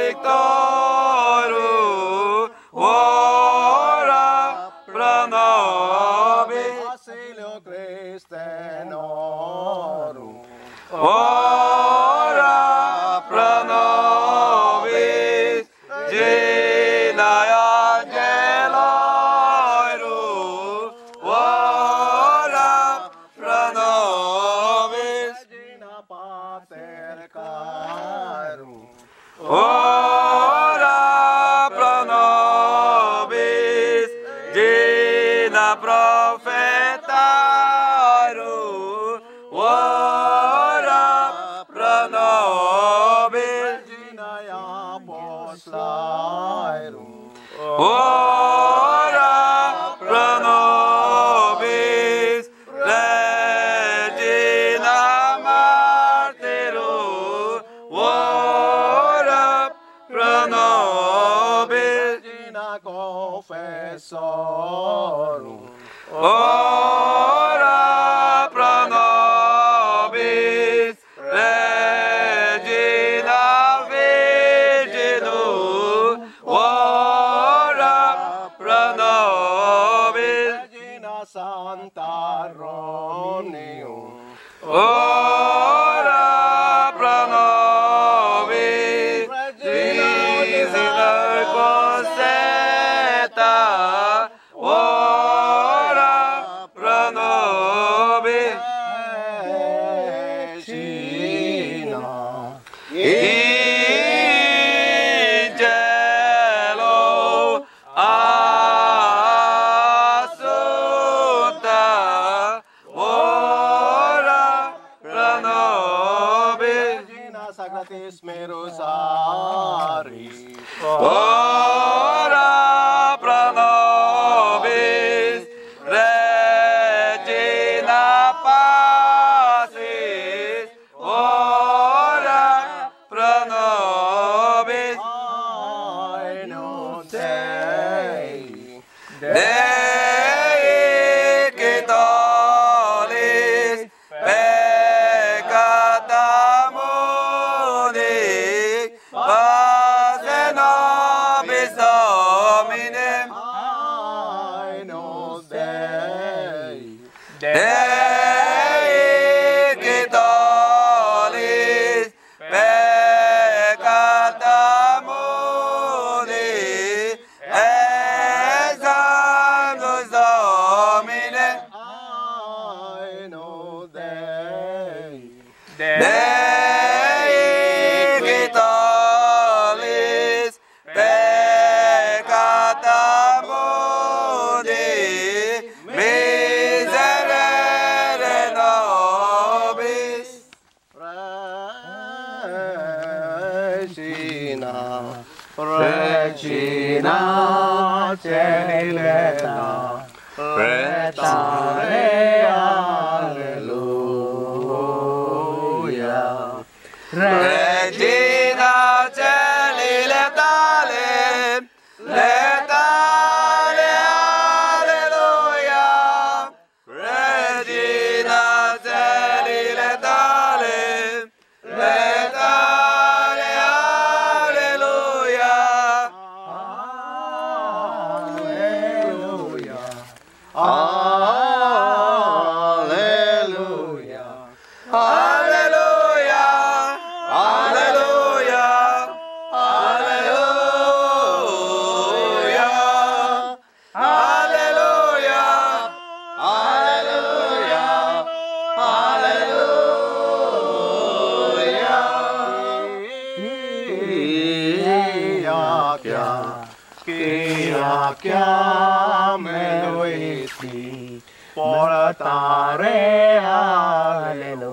Victoru, ora pro nobis, Auxilio Christe norum, ora pro nobis, Regina Angelorum, ora pro nobis, Regina Pater Carum, ora pro nobis, Regina Prophetarum, ora pro nobis, Regina Apostolarum, ora pro nobis, Regina Martyrum, ora pro nobis, Regina Confessorum, ora pro nobis, Regina Virginum, ora pro nobis, Regina Santa Ronium, ora pro nobis, Regina Cosetta, ora pro nobis, Regina, in cielo assunta, ora pro nobis, Regina Sacratisme Rosarii, ora pro nobis, Regina Pacis, ora pro nobis, Agnus Dei, Dei qui tollis peccata mundi, pace nobis Domine, Agnus Dei, Dei qui tollis peccata mundi, examinus Domine, Agnus Dei, Dei qui tollis peccata mundi, miserere nobis. Regina, Regina Celesta, Retare, Alleluia. Regina Celi letale, letale, alleluia. Regina Celi letale, letale, alleluia. Alleluia. Alleluia. Alleluia, alleluia, alleluia, alleluia, alleluia, alleluia. Chiameluisti, portare alleluia.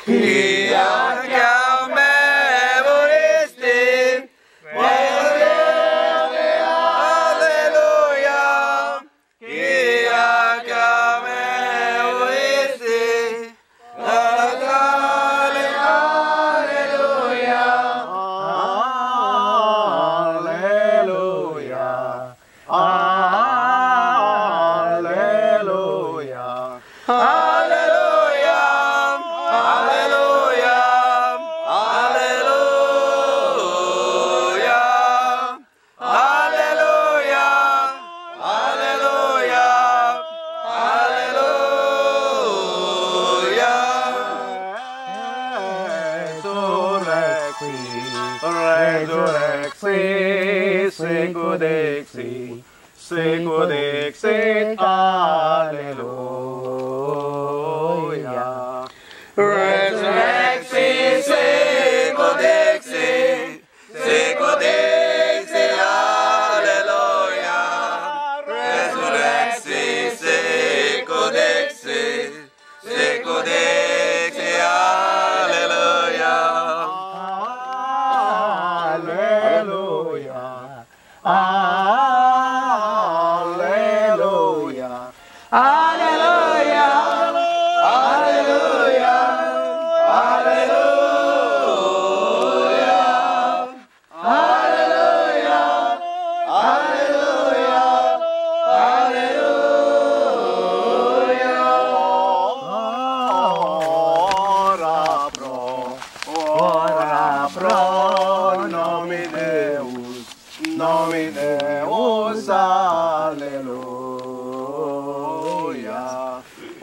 Ia chiamevolisti, alleluia, ia chiamevolisti, natale, alleluia. Alleluia. Alleluia.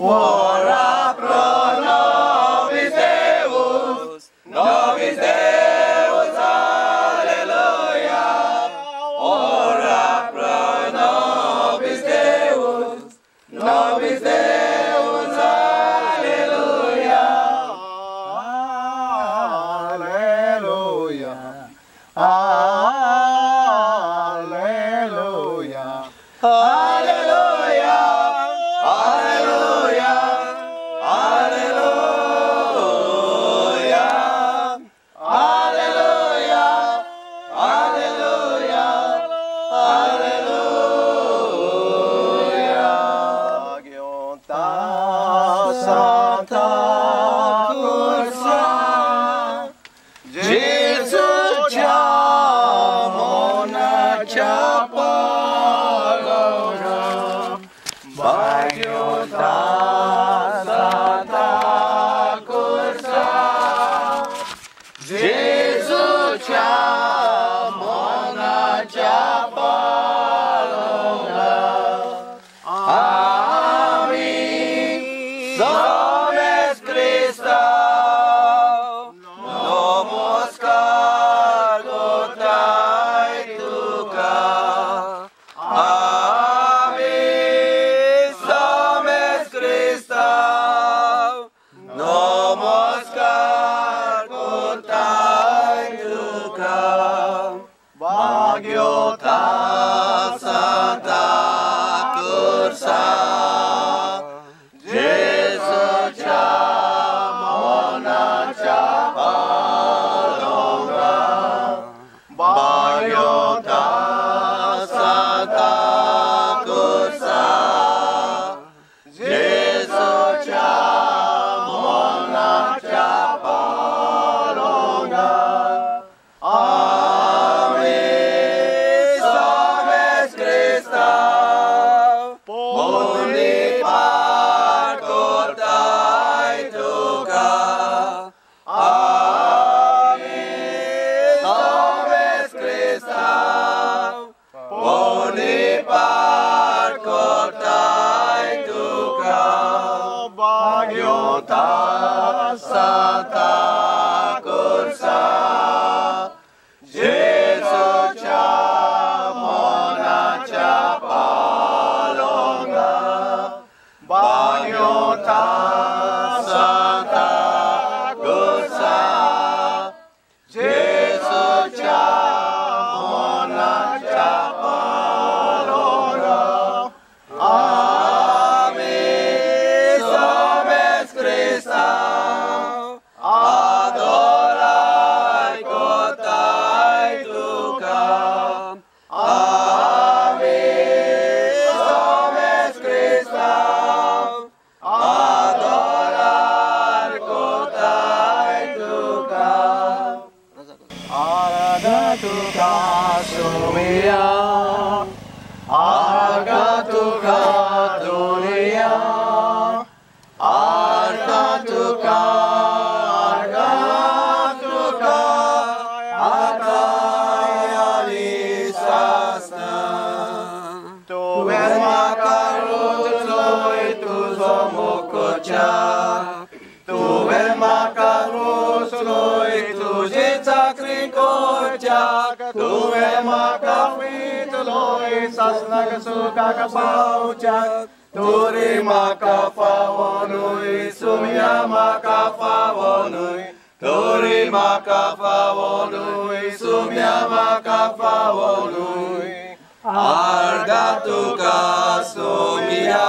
Ora pro nobis Deus, alleluia. Ora pro nobis Deus, alleluia. Alleluia. Alleluia. Alleluia, alleluia, alleluia, alleluia, alleluia, alleluia. Agiota Santa Cursa, Jesus Jamona Chapalona, Agiota Santa Cursa, Jesus Jamona Chapalona. Amin. Somes Christa, nomos cargotai tuca. Amin. Somes Christa, nomos cargotai tuca. Bagiota Santa Cursa, Jesus Jamona Chapalonga. Bagiota Santa Cursa, Jesus Jamona Chapalonga. Amin. Somes Christa, boni parkotai tuca. Amin. Somes Christa, boni parkotai tuca. Bagiota Santa Cursa, Jesus Jamona Chapalonga. Bagiota Santa Cursa, Jesus Jamona Chapalonga. Amin. Somes Christa, adorai kotai tuca. Amin. Somes Christa, adorai kotai tuca. Aragatuka sumia, aragatuka dunia, argatuka, argatuka, argayalisasna. Tu makarutoi tu zomukocha, tu makarutoi tu jicakrikocha, tu makafituloi sasnagasuka kapaucha. Turi makafawonui, sumya makafawonui. Turi makafawonui, sumya makafawonui. Argatuka sumya.